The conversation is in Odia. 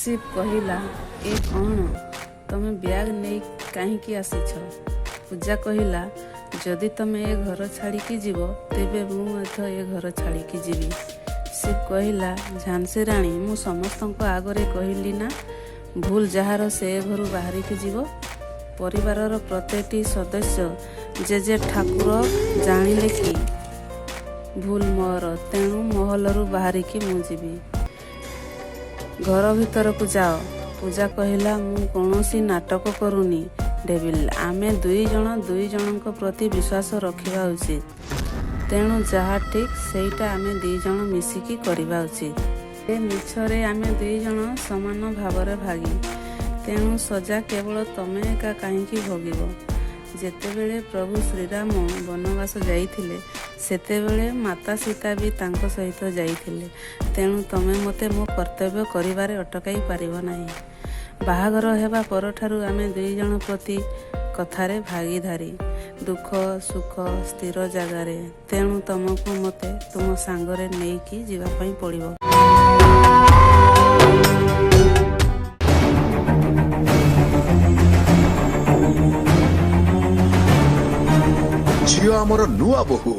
ଶିବ କହିଲା, ଏ କ'ଣ ତମେ ବ୍ୟାଗ୍ ନେଇ କାହିଁକି ଆସିଛ? ପୂଜା କହିଲା, ଯଦି ତମେ ଏ ଘର ଛାଡ଼ିକି ଯିବ ତେବେ ମୁଁ ମଧ୍ୟ ଏ ଘର ଛାଡ଼ିକି ଯିବି। ଶିବ କହିଲା, ଝାନ୍ସୀ ରାଣୀ, ମୁଁ ସମସ୍ତଙ୍କ ଆଗରେ କହିଲି ନା, ଭୁଲ ଯାହାର ସେ ଘରୁ ବାହାରିକି ଯିବ। ପରିବାରର ପ୍ରତ୍ୟେକଟି ସଦସ୍ୟ ଯେ ଠାକୁର ଜାଣିଲେ କି ଭୁଲ ମୋର, ତେଣୁ ମହଲରୁ ବାହାରିକି ମୁଁ ଯିବି। ଘର ଭିତରକୁ ଯାଅ। ପୂଜା କହିଲା, ମୁଁ କୌଣସି ନାଟକ କରୁନି ଡେଭିଲ୍। ଆମେ ଦୁଇ ଜଣଙ୍କ ପ୍ରତି ବିଶ୍ୱାସ ରଖିବା ଉଚିତ। ତେଣୁ ଯାହା ଠିକ୍ ସେଇଟା ଆମେ ଦୁଇ ଜଣ ମିଶିକି କରିବା ଉଚିତ। ଏ ମିଛରେ ଆମେ ଦୁଇ ଜଣ ସମାନ ଭାବରେ ଭାଗୀ। ତେଣୁ ସଜା କେବଳ ତମେ ଏକା କାହିଁକି ଭୋଗିବ? ଯେତେବେଳେ ପ୍ରଭୁ ଶ୍ରୀରାମ ବନବାସ ଯାଇଥିଲେ ସେତେବେଳେ ମାତା ସୀତା ବି ତାଙ୍କ ସହିତ ଯାଇଥିଲେ। ତେଣୁ ତମେ ମୋତେ ମୋ କର୍ତ୍ତବ୍ୟ କରିବାରେ ଅଟକାଇ ପାରିବ ନାହିଁ। ବାହାଘର ହେବା ପରଠାରୁ ଆମେ ଦୁଇ ଜଣ ପ୍ରତି କଥାରେ ଭାଗୀଦାରୀ, ଦୁଃଖ ସୁଖ ସ୍ଥିର ଜାଗାରେ। ତେଣୁ ତମକୁ ମୋତେ ତୁମ ସାଙ୍ଗରେ ନେଇକି ଯିବା ପାଇଁ ପଡ଼ିବ। ଝିଅ ଆମର ନୂଆ ବୋହୂ।